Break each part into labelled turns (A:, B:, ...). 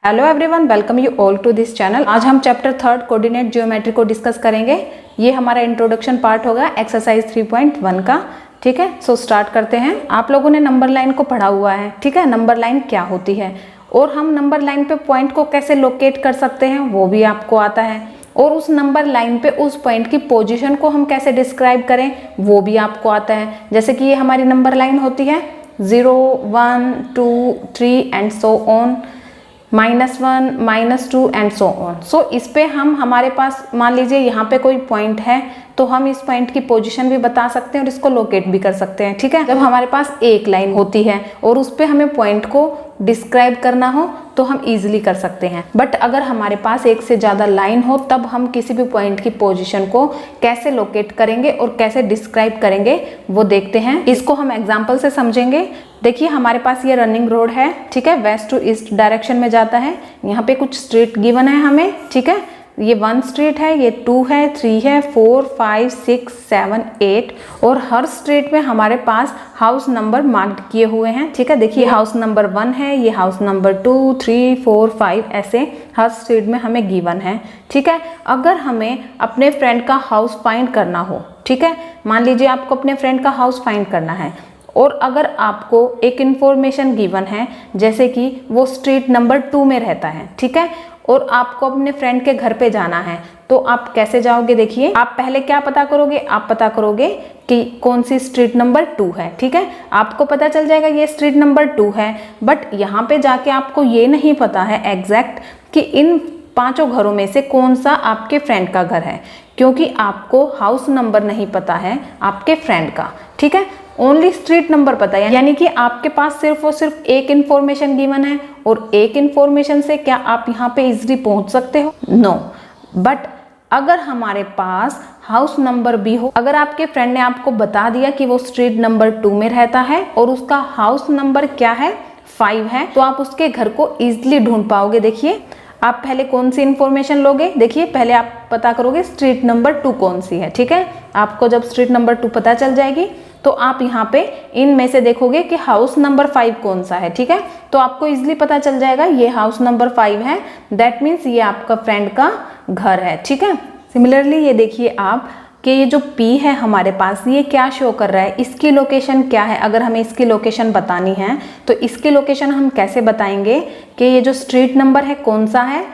A: Hello everyone, welcome you all to this channel. आज हम chapter 3 coordinate geometry को discuss करेंगे। ये हमारा इंट्रोडक्शन पार्ट होगा एक्सरसाइज 3.1 का। ठीक है, सो स्टार्ट करते हैं। आप लोगों ने नंबर लाइन को पढ़ा हुआ है। ठीक है, नंबर लाइन क्या होती है और हम नंबर लाइन पे पॉइंट को कैसे लोकेट कर सकते हैं वो भी आपको आता है, और उस नंबर लाइन पे उस पॉइंट की पोजीशन को हम कैसे डिस्क्राइब करें वो भी आपको आता है। जैसे कि ये हमारी नंबर लाइन होती है 0, 1, 2, 3 and so on, -1, -2 and so on. So इस पे हम हमारे पास मान लीजिए यहाँ पे कोई पॉइंट है तो हम इस पॉइंट की पोजीशन भी बता सकते हैं और इसको लोकेट भी कर सकते हैं। ठीक है, जब हमारे पास एक लाइन होती है और उस पे हमें पॉइंट को डिस्क्राइब करना हो तो हम इजीली कर सकते हैं। बट अगर हमारे पास एक से ज़्यादा लाइन हो तब हम किसी भी पॉइंट की पोजीशन को कैसे लोकेट करेंगे और कैसे डिस्क्राइब करेंगे वो देखते हैं। इसको हम एग्जाम्पल से समझेंगे। देखिए हमारे पास ये रनिंग रोड है। ठीक है, वेस्ट टू ईस्ट डायरेक्शन में जाता है। यहाँ पे कुछ स्ट्रीट गिवन है हमें। ठीक है, ये 1 स्ट्रीट है, ये 2 है, 3 है, 4, 5, 6, 7, 8 और हर स्ट्रीट में हमारे पास हाउस नंबर मार्क्ड किए हुए हैं। ठीक है, देखिए हाउस नंबर 1 है, ये हाउस नंबर 2, 3, 4, 5 ऐसे हर स्ट्रीट में हमें गिवन है। ठीक है, अगर हमें अपने फ्रेंड का हाउस फाइंड करना हो, ठीक है, मान लीजिए आपको अपने फ्रेंड का हाउस फाइंड करना है और अगर आपको एक इंफॉर्मेशन गिवन है जैसे कि वो स्ट्रीट नंबर 2 में रहता है, ठीक है, और आपको अपने फ्रेंड के घर पे जाना है तो आप कैसे जाओगे? देखिए आप पहले क्या पता करोगे? आप पता करोगे कि कौन सी स्ट्रीट नंबर 2 है। ठीक है, आपको पता चल जाएगा ये स्ट्रीट नंबर 2 है, बट यहाँ पे जाके आपको ये नहीं पता है एग्जैक्ट कि इन 5 घरों में से कौन सा आपके फ्रेंड का घर है, क्योंकि आपको हाउस नंबर नहीं पता है आपके फ्रेंड का। ठीक है, ओनली स्ट्रीट नंबर पता है, यानी कि आपके पास सिर्फ और सिर्फ एक इंफॉर्मेशन गिवन है और एक इंफॉर्मेशन से क्या आप यहाँ पे इजीली पहुंच सकते हो? नो। बट अगर हमारे पास हाउस नंबर भी हो, अगर आपके फ्रेंड ने आपको बता दिया कि वो स्ट्रीट नंबर 2 में रहता है और उसका हाउस नंबर क्या है? 5 है, तो आप उसके घर को इजीली ढूंढ पाओगे। देखिए आप पहले कौन सी इंफॉर्मेशन लोगे? देखिए पहले आप पता करोगे स्ट्रीट नंबर 2 कौन सी है। ठीक है, आपको जब स्ट्रीट नंबर 2 पता चल जाएगी तो आप यहाँ पे इनमें से देखोगे कि हाउस नंबर 5 कौन सा है। ठीक है, तो आपको इजीली पता चल जाएगा ये हाउस नंबर 5 है, दैट मीन्स ये आपका फ्रेंड का घर है। ठीक है, सिमिलरली ये देखिए आप कि ये जो P है हमारे पास, ये क्या शो कर रहा है? इसकी लोकेशन क्या है? अगर हमें इसकी लोकेशन बतानी है तो इसकी लोकेशन हम कैसे बताएंगे कि ये जो स्ट्रीट नंबर है कौन सा है?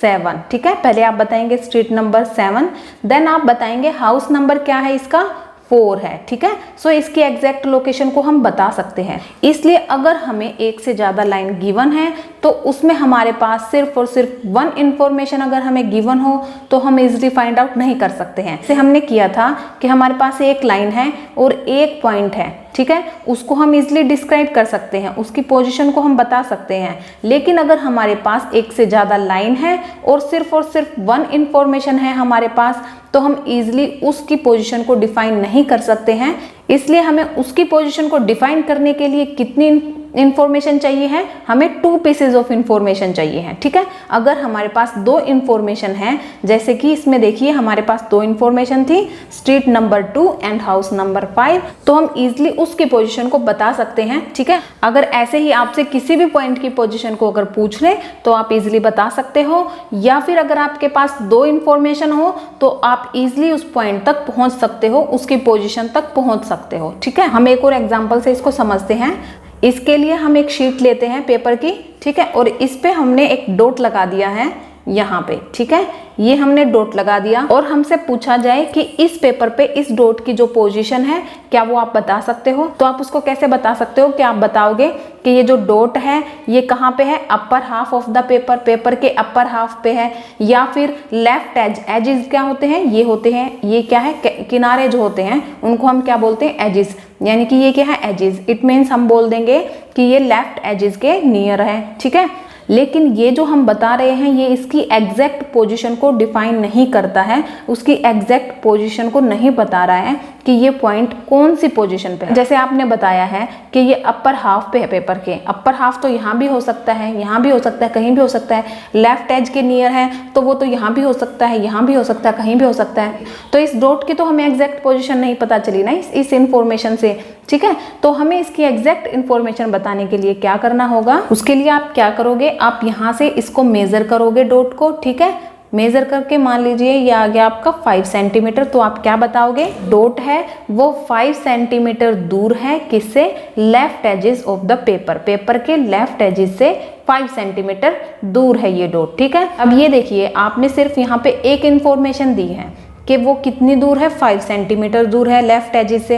A: 7। ठीक है, पहले आप बताएंगे स्ट्रीट नंबर 7, देन आप बताएंगे हाउस नंबर क्या है इसका? 4 है। ठीक है, सो इसकी एग्जैक्ट लोकेशन को हम बता सकते हैं। इसलिए अगर हमें एक से ज़्यादा लाइन गिवन है तो उसमें हमारे पास सिर्फ और सिर्फ 1 इंफॉर्मेशन अगर हमें गिवन हो तो हम इजीली फाइंड आउट नहीं कर सकते हैं। जैसे हमने किया था कि हमारे पास एक लाइन है और एक पॉइंट है। ठीक है, उसको हम इजीली डिस्क्राइब कर सकते हैं, उसकी पोजीशन को हम बता सकते हैं। लेकिन अगर हमारे पास एक से ज़्यादा लाइन है और सिर्फ 1 इंफॉर्मेशन है हमारे पास तो हम इजीली उसकी पोजीशन को डिफाइन नहीं कर सकते हैं। इसलिए हमें उसकी पोजीशन को डिफाइन करने के लिए कितनी इंफॉर्मेशन चाहिए है? हमें 2 पीसेज ऑफ इंफॉर्मेशन चाहिए है। ठीक है, अगर हमारे पास 2 इंफॉर्मेशन है, जैसे कि इसमें देखिए हमारे पास 2 इंफॉर्मेशन थी, street number 2 and house number 5, तो हम इजीली उसकी पोजीशन को बता सकते हैं। ठीक है, अगर ऐसे ही आपसे किसी भी पॉइंट की पोजीशन को अगर पूछ ले तो आप इजीली बता सकते हो, या फिर अगर आपके पास 2 इंफॉर्मेशन हो तो आप इजीली उस पॉइंट तक पहुंच सकते हो, उसकी पोजीशन तक पहुंच सकते हो। ठीक है, हम एक और एग्जांपल से इसको समझते हैं। इसके लिए हम एक शीट लेते हैं पेपर की। ठीक है, और इस पे हमने एक डॉट लगा दिया है यहाँ पे। ठीक है, ये हमने डॉट लगा दिया और हमसे पूछा जाए कि इस पेपर पे इस डॉट की जो पोजीशन है क्या वो आप बता सकते हो? तो आप उसको कैसे बता सकते हो? कि आप बताओगे कि ये जो डॉट है ये कहाँ पे है? Upper half of the paper, paper के अपर हाफ पे है, या फिर लेफ्ट एज। एजेस क्या होते हैं? ये होते हैं, ये क्या है? किनारे जो होते हैं उनको हम क्या बोलते हैं? एजेस। यानी कि ये क्या है? एजेस। इट मीन्स हम बोल देंगे कि ये लेफ्ट एजेस के नियर है। ठीक है, लेकिन ये जो हम बता रहे हैं ये इसकी एग्जैक्ट पोजीशन को डिफाइन नहीं करता है, उसकी एग्जैक्ट पोजीशन को नहीं बता रहा है कि ये पॉइंट कौन सी पोजीशन पे है। जैसे आपने बताया है कि ये अपर हाफ पे है पेपर के, अपर हाफ तो यहाँ भी हो सकता है, यहाँ भी हो सकता है, कहीं भी हो सकता है। लेफ्ट एज के नियर है तो वो तो यहाँ भी हो सकता है, यहाँ भी हो सकता है, कहीं भी हो सकता है। तो इस डॉट की तो हमें एग्जैक्ट पोजीशन नहीं पता चली ना इस इंफॉर्मेशन से ठीक है। तो हमें इसकी एग्जैक्ट इन्फॉर्मेशन बताने के लिए क्या करना होगा, उसके लिए आप क्या करोगे, आप यहाँ से इसको मेजर करोगे डॉट को, ठीक है। मेजर करके मान लीजिए ये आ गया आपका 5 सेंटीमीटर, तो आप क्या बताओगे, डॉट है वो 5 सेंटीमीटर दूर है किससे, left edges of the paper, paper के लेफ्ट एजेस से 5 सेंटीमीटर दूर है ये डॉट, ठीक है। अब ये देखिए आपने सिर्फ यहाँ पे एक इंफॉर्मेशन दी है कि वो कितनी दूर है, 5 सेंटीमीटर दूर है लेफ्ट एजेस से।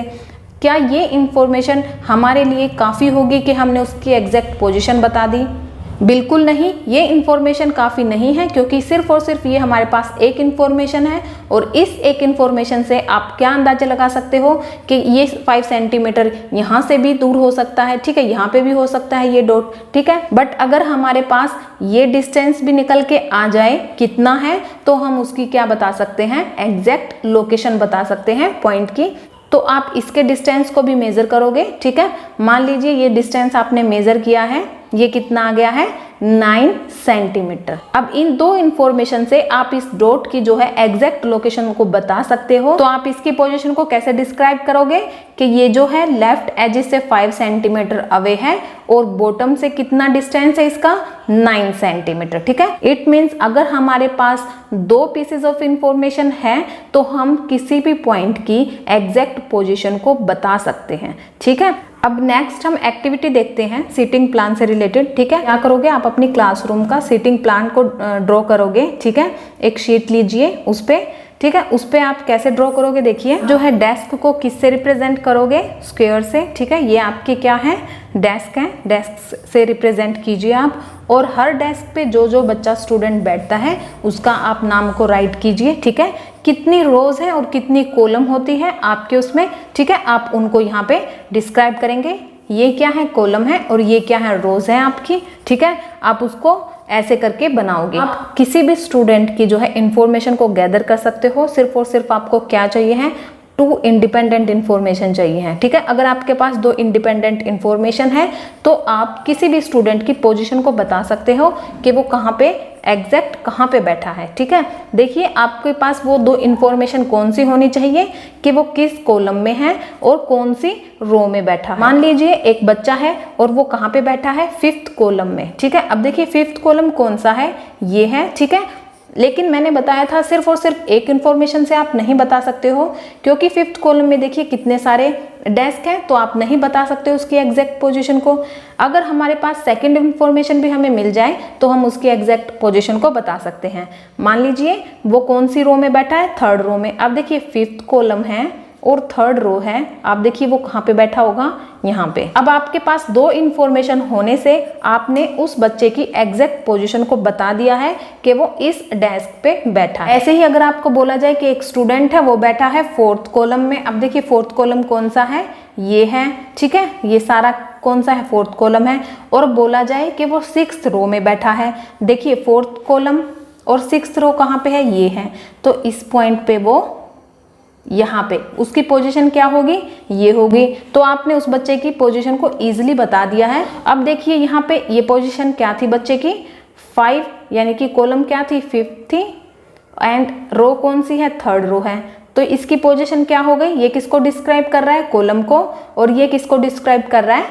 A: क्या ये इंफॉर्मेशन हमारे लिए काफ़ी होगी कि हमने उसकी एग्जैक्ट पोजीशन बता दी? बिल्कुल नहीं, ये इंफॉर्मेशन काफ़ी नहीं है, क्योंकि सिर्फ और सिर्फ ये हमारे पास एक इंफॉर्मेशन है और इस एक इंफॉर्मेशन से आप क्या अंदाजा लगा सकते हो कि ये 5 सेंटीमीटर यहाँ से भी दूर हो सकता है, ठीक है, यहाँ पे भी हो सकता है ये डॉट, ठीक है। बट अगर हमारे पास ये डिस्टेंस भी निकल के आ जाए कितना है, तो हम उसकी क्या बता सकते हैं, एग्जैक्ट लोकेशन बता सकते हैं पॉइंट की। तो आप इसके डिस्टेंस को भी मेजर करोगे, ठीक है। मान लीजिए ये डिस्टेंस आपने मेजर किया है, ये कितना आ गया है, 9 सेंटीमीटर। अब इन दो इंफॉर्मेशन से आप इस डॉट की जो है एग्जैक्ट लोकेशन को बता सकते हो। तो आप इसकी पोजीशन को कैसे डिस्क्राइब करोगे कि ये जो है लेफ्ट एज से 5 सेंटीमीटर अवे है और बॉटम से कितना डिस्टेंस है इसका, 9 सेंटीमीटर, ठीक है। इट मीन्स अगर हमारे पास दो पीसेज ऑफ इंफॉर्मेशन है तो हम किसी भी पॉइंट की एग्जैक्ट पोजीशन को बता सकते हैं, ठीक है। अब नेक्स्ट हम एक्टिविटी देखते हैं सीटिंग प्लान से रिलेटेड, ठीक है। क्या करोगे, आप अपनी क्लासरूम का सीटिंग प्लान को ड्रॉ करोगे, ठीक है। एक शीट लीजिए उस पे, ठीक है, उस पे आप कैसे ड्रॉ करोगे, देखिए जो है डेस्क को किससे रिप्रेजेंट करोगे, स्क्वायर से, ठीक है। ये आपके क्या है, डेस्क है, डेस्क से रिप्रेजेंट कीजिए आप। और हर डेस्क पे जो जो बच्चा स्टूडेंट बैठता है उसका आप नाम को राइट कीजिए, ठीक है। कितनी रोज है और कितनी कॉलम होती है आपके उसमें, ठीक है, आप उनको यहाँ पे डिस्क्राइब करेंगे। ये क्या है, कॉलम है, और ये क्या है, रोज है आपकी, ठीक है। आप उसको ऐसे करके बनाओगे। आप किसी भी स्टूडेंट की जो है इंफॉर्मेशन को गैदर कर सकते हो, सिर्फ और सिर्फ आपको क्या चाहिए है, 2 इंडिपेंडेंट इंफॉर्मेशन चाहिए है, ठीक है। अगर आपके पास 2 इंडिपेंडेंट इंफॉर्मेशन है तो आप किसी भी स्टूडेंट की पोजीशन को बता सकते हो कि वो कहाँ पे एग्जैक्ट कहाँ पे बैठा है, ठीक है। देखिए आपके पास वो 2 इंफॉर्मेशन कौन सी होनी चाहिए कि वो किस कॉलम में है और कौन सी रो में बैठा है। मान लीजिए एक बच्चा है और वो कहाँ पे बैठा है, 5th कॉलम में, ठीक है। अब देखिए 5th कॉलम कौन सा है, ये है, ठीक है। लेकिन मैंने बताया था सिर्फ और सिर्फ एक इंफॉर्मेशन से आप नहीं बता सकते हो, क्योंकि 5th कॉलम में देखिए कितने सारे डेस्क हैं, तो आप नहीं बता सकते उसकी एग्जैक्ट पोजीशन को। अगर हमारे पास सेकंड इंफॉर्मेशन भी हमें मिल जाए तो हम उसकी एग्जैक्ट पोजीशन को बता सकते हैं। मान लीजिए वो कौन सी रो में बैठा है, 3rd रो में। अब देखिए 5th कॉलम है और 3rd रो है, आप देखिए वो कहाँ पे बैठा होगा, यहाँ पे। अब आपके पास 2 इंफॉर्मेशन होने से आपने उस बच्चे की एग्जैक्ट पोजीशन को बता दिया है कि वो इस डेस्क पे बैठा है। ऐसे ही अगर आपको बोला जाए कि एक स्टूडेंट है वो बैठा है 4th कॉलम में, अब देखिए 4th कॉलम कौन सा है, ये है, ठीक है, ये सारा कौन सा है, 4th कॉलम है। और बोला जाए कि वो 6th रो में बैठा है, देखिए 4th कॉलम और 6th रो कहाँ पे है, ये है। तो इस पॉइंट पे वो यहाँ पे उसकी पोजीशन क्या होगी, ये होगी। तो आपने उस बच्चे की पोजीशन को इजीली बता दिया है। अब देखिए यहाँ पे ये पोजीशन क्या थी बच्चे की, 5, यानी कि कॉलम क्या थी, 5th थी, एंड रो कौन सी है, 3rd रो है। तो इसकी पोजीशन क्या हो गई, ये किसको डिस्क्राइब कर रहा है, कॉलम को, और ये किसको डिस्क्राइब कर रहा है,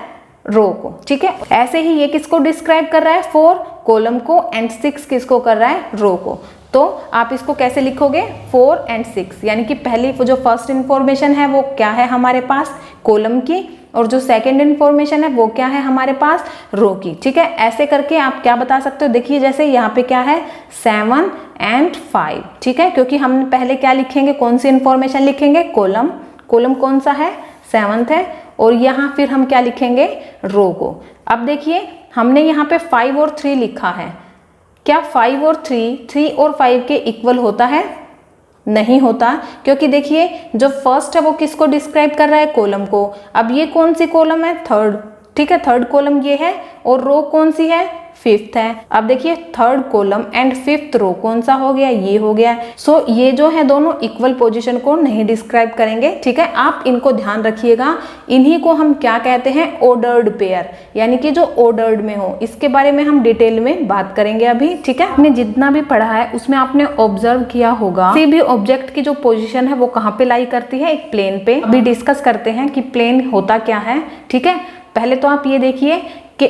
A: रो को, ठीक है। ऐसे ही ये किसको डिस्क्राइब कर रहा है, 4 कॉलम को, एंड 6 किसको कर रहा है, रो को। तो आप इसको कैसे लिखोगे, 4 और 6, यानी कि पहली जो फर्स्ट इंफॉर्मेशन है वो क्या है हमारे पास, कॉलम की, और जो सेकंड इंफॉर्मेशन है वो क्या है हमारे पास, रो की, ठीक है। ऐसे करके आप क्या बता सकते हो, देखिए जैसे यहाँ पे क्या है, 7 और 5, ठीक है, क्योंकि हम पहले क्या लिखेंगे, कौन सी इंफॉर्मेशन लिखेंगे, कॉलम, कॉलम कौन सा है, 7th है, और यहाँ फिर हम क्या लिखेंगे, रो को। अब देखिए हमने यहाँ पे 5 और 3 लिखा है, क्या 5 और 3 और 5 के इक्वल होता है, नहीं होता, क्योंकि देखिए जो फर्स्ट है वो किसको डिस्क्राइब कर रहा है, कॉलम को। अब ये कौन सी कॉलम है, 3rd, ठीक है, थर्ड कॉलम ये है और रो कौन सी है, फिफ्थ है। अब देखिए third column and fifth row कौन सा हो गया, ये हो गया। सो ये जो है दोनों इक्वल पोजीशन को नहीं डिस्क्राइब करेंगे, ठीक है, आप इनको ध्यान रखिएगा। इन्हीं को हम क्या कहते हैं, ऑर्डर्ड पेयर, यानी कि जो ऑर्डर्ड में हो। इसके बारे में हम डिटेल में बात करेंगे अभी, ठीक है। आपने जितना भी पढ़ा है उसमें आपने ऑब्जर्व किया होगा किसी भी ऑब्जेक्ट की जो पोजिशन है वो कहाँ पे लाई करती है, एक प्लेन पे। अभी डिस्कस करते हैं कि प्लेन होता क्या है, ठीक है। पहले तो आप ये देखिए कि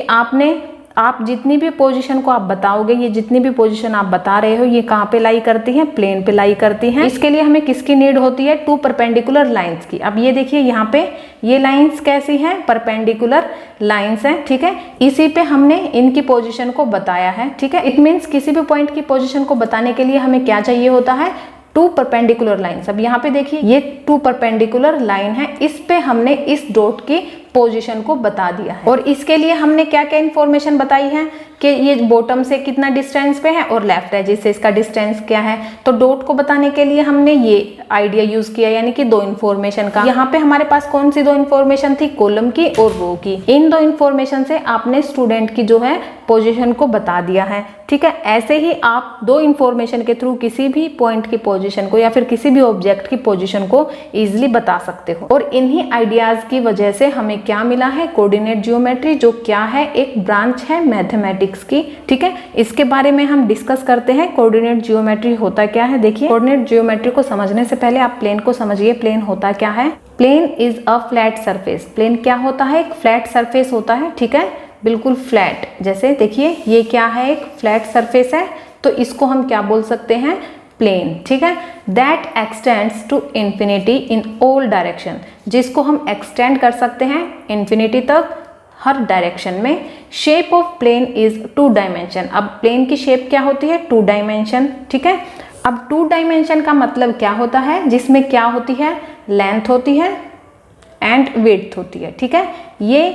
A: आप जितनी भी पोजीशन को आप बताओगे, ये जितनी भी पोजीशन आप बता रहे हो, ये कहाँ पे लाई करती हैं, प्लेन पे लाई करती हैं। इसके लिए हमें किसकी नीड होती है, टू परपेंडिकुलर लाइंस की। अब ये देखिए यहाँ पे ये लाइंस कैसी हैं, परपेंडिकुलर लाइंस हैं, ठीक है। इसी पे हमने इनकी पोजीशन को बताया है, ठीक है। इट मीन्स किसी भी पॉइंट की पोजीशन को बताने के लिए हमें क्या चाहिए होता है, टू परपेंडिकुलर लाइंस। अब यहाँ पे देखिए ये टू परपेंडिकुलर लाइन है, इस पे हमने इस डॉट की पोजीशन को बता दिया है। और इसके लिए हमने क्या क्या इंफॉर्मेशन बताई है कि ये बॉटम से कितना डिस्टेंस पे है और लेफ्ट एज से इसका डिस्टेंस क्या है। तो डॉट को बताने के लिए हमने ये आइडिया यूज किया, यानी कि दो इंफॉर्मेशन का। यहाँ पे हमारे पास कौन सी दो इंफॉर्मेशन थी, कॉलम की और रो की। इन दो इंफॉर्मेशन से आपने स्टूडेंट की जो है पोजीशन को बता दिया है, ठीक है। ऐसे ही आप दो इंफॉर्मेशन के थ्रू किसी भी पॉइंट की पोजीशन को या फिर किसी भी ऑब्जेक्ट की पोजीशन को इजीली बता सकते हो। और इन्हीं आइडियाज की वजह से हमें क्या मिला है, कोऑर्डिनेट ज्योमेट्री, जो क्या है, एक ब्रांच है मैथमेटिक्स की, ठीक है। इसके बारे में हम डिस्कस करते हैं, कोऑर्डिनेट ज्योमेट्री होता क्या है। देखिए कोऑर्डिनेट ज्योमेट्री को समझने से पहले आप प्लेन को समझिए, प्लेन होता क्या है। Plane is a flat surface. Plane क्या होता है, एक फ्लैट सरफेस होता है, ठीक है, बिल्कुल फ्लैट। जैसे देखिए ये क्या है, एक फ्लैट सरफेस है, तो इसको हम क्या बोल सकते हैं, प्लेन, ठीक है। That extends to infinity in all direction, जिसको हम एक्सटेंड कर सकते हैं इंफिनिटी तक, हर डायरेक्शन में। Shape of plane is two dimension. अब प्लेन की शेप क्या होती है, टू डायमेंशन, ठीक है। अब टू डायमेंशन का मतलब क्या होता है, जिसमें क्या होती है, लेंथ होती है एंड विड्थ होती है, ठीक है। ये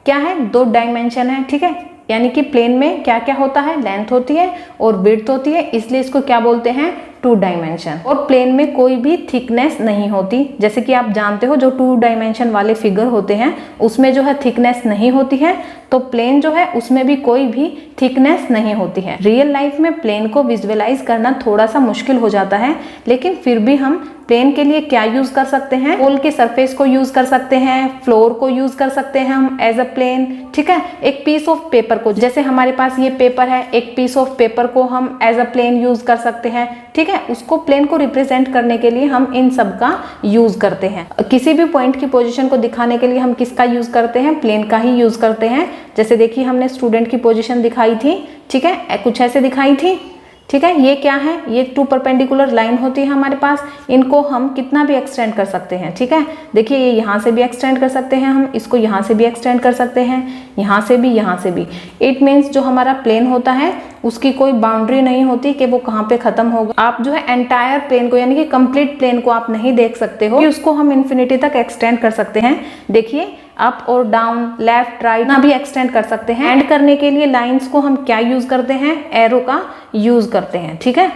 A: क्या है, दो डायमेंशन है, ठीक है। यानी कि प्लेन में क्या क्या होता है, लेंथ होती है और विड्थ होती है, इसलिए इसको क्या बोलते हैं, टू डायमेंशन। और प्लेन में कोई भी थिकनेस नहीं होती, जैसे कि आप जानते हो जो टू डायमेंशन वाले फिगर होते हैं उसमें जो है थिकनेस नहीं होती है, तो प्लेन जो है उसमें भी कोई भी थिकनेस नहीं होती है। रियल लाइफ में प्लेन को विजुअलाइज करना थोड़ा सा मुश्किल हो जाता है, लेकिन फिर भी हम प्लेन के लिए क्या यूज कर सकते हैं, वॉल के सरफेस को यूज कर सकते हैं, फ्लोर को यूज कर सकते हैं हम एज अ प्लेन, ठीक है। एक पीस ऑफ पेपर को, जैसे हमारे पास ये पेपर है, एक पीस ऑफ पेपर को हम एज अ प्लेन यूज कर सकते हैं, ठीक है। उसको प्लेन को रिप्रेजेंट करने के लिए हम इन सब का यूज करते हैं। किसी भी पॉइंट की पोजीशन को दिखाने के लिए हम किसका यूज करते हैं, प्लेन का ही यूज करते हैं। जैसे देखिए हमने स्टूडेंट की पोजीशन दिखाई थी, ठीक है, कुछ ऐसे दिखाई थी, ठीक है। ये क्या है, ये टू परपेंडिकुलर लाइन होती है हमारे पास, इनको हम कितना भी एक्सटेंड कर सकते हैं, ठीक है। देखिए ये यहाँ से भी एक्सटेंड कर सकते हैं हम, इसको यहाँ से भी एक्सटेंड कर सकते हैं, यहाँ से भी, यहाँ से भी। इट मीन्स जो हमारा प्लेन होता है उसकी कोई बाउंड्री नहीं होती कि वो कहाँ पे खत्म होगा। आप जो है एंटायर प्लेन को, यानी कि कंप्लीट प्लेन को आप नहीं देख सकते हो कि उसको हम इन्फिनिटी तक एक्सटेंड कर सकते हैं। देखिए अप और डाउन, लेफ्ट राइट ना भी एक्सटेंड कर सकते हैं। एंड करने के लिए लाइंस को हम क्या यूज करते हैं, एरो का यूज करते हैं, ठीक है।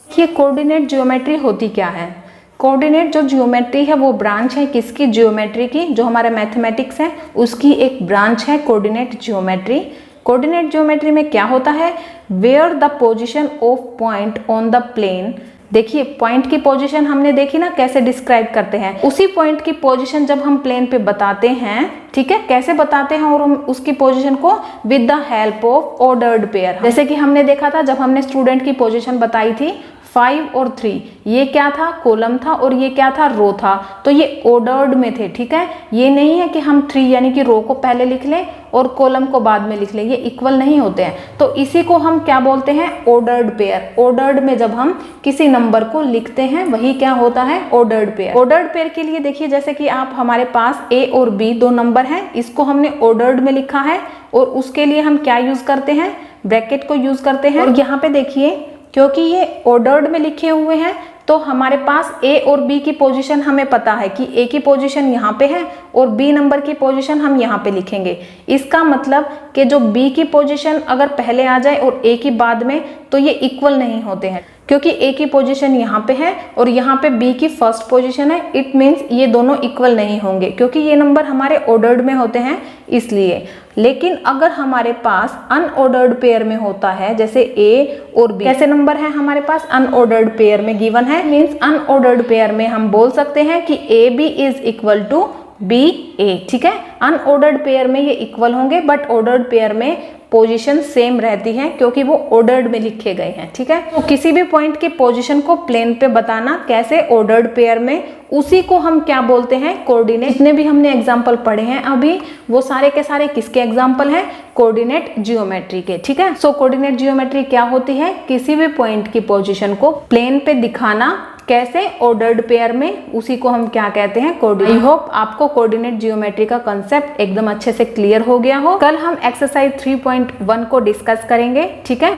A: ये कोऑर्डिनेट ज्योमेट्री होती क्या है, कोऑर्डिनेट जो ज्योमेट्री है वो ब्रांच है किसकी, ज्योमेट्री की, जो हमारा मैथमेटिक्स है उसकी एक ब्रांच है कोऑर्डिनेट ज्योमेट्री। कोऑर्डिनेट ज्योमेट्री में क्या होता है, where the position of point on the plane. देखिए पॉइंट की पोजीशन हमने देखी ना कैसे डिस्क्राइब करते हैं, उसी पॉइंट की पोजीशन जब हम प्लेन पे बताते हैं, ठीक है, कैसे बताते हैं, और हम उसकी पोजीशन को with the help of ordered pair. जैसे कि हमने देखा था जब हमने स्टूडेंट की पोजीशन बताई थी 5 और 3, ये क्या था, कॉलम था, और ये क्या था, रो था, तो ये ऑर्डर्ड में थे, ठीक है। ये नहीं है कि हम 3 यानी कि रो को पहले लिख लें और कॉलम को बाद में लिख लें, ये इक्वल नहीं होते हैं। तो इसी को हम क्या बोलते हैं, ऑर्डर्ड पेयर। ऑर्डर्ड में जब हम किसी नंबर को लिखते हैं वही क्या होता है, ऑर्डर्ड पेयर। ऑर्डर्ड पेयर के लिए देखिए जैसे कि आप हमारे पास ए और बी दो नंबर हैं, इसको हमने ऑर्डर्ड में लिखा है और उसके लिए हम क्या यूज करते हैं, ब्रैकेट को यूज करते हैं। और यहाँ पे देखिए क्योंकि ये ऑर्डर्ड में लिखे हुए हैं तो हमारे पास ए और बी की पोजीशन हमें पता है कि ए की पोजीशन यहाँ पे है और बी नंबर की पोजीशन हम यहाँ पे लिखेंगे। इसका मतलब कि जो बी की पोजीशन अगर पहले आ जाए और ए की बाद में, तो ये इक्वल नहीं होते हैं, क्योंकि ए की पोजीशन यहाँ पे है और यहाँ पे बी की फर्स्ट पोजीशन है। इट मीन्स ये दोनों इक्वल नहीं होंगे, क्योंकि ये नंबर हमारे ऑर्डर्ड में होते हैं इसलिए। लेकिन अगर हमारे पास अनऑर्डर्ड पेयर में होता है, जैसे ए और बी, कैसे नंबर है हमारे पास अनऑर्डर्ड पेयर में गिवन है, मीन्स अनऑर्डर्ड पेयर में हम बोल सकते हैं कि A B is equal to B A. ठीक है, अनऑर्डर्ड पेयर में ये इक्वल होंगे, बट ऑर्डर्ड पेयर में पोजीशन सेम रहती है क्योंकि वो ऑर्डर्ड में लिखे गए हैं। ठीक है, तो किसी भी पॉइंट की पोजीशन को प्लेन पे बताना कैसे, ऑर्डर्ड पेयर में, उसी को हम क्या बोलते हैं, कोऑर्डिनेट। जितने भी हमने एग्जांपल पढ़े हैं अभी, वो सारे के सारे किसके एग्जांपल हैं, कोऑर्डिनेट जियोमेट्री के। ठीक है, सो कोऑर्डिनेट जियोमेट्री क्या होती है, किसी भी पॉइंट की पोजीशन को प्लेन पे दिखाना, कैसे, ऑर्डर्ड पेयर में, उसी को हम क्या कहते हैं, कोऑर्डिनेट। आई होप आपको कोऑर्डिनेट जियोमेट्री का कंसेप्ट एकदम अच्छे से क्लियर हो गया हो। कल हम एक्सरसाइज 3.1 को डिस्कस करेंगे। ठीक है।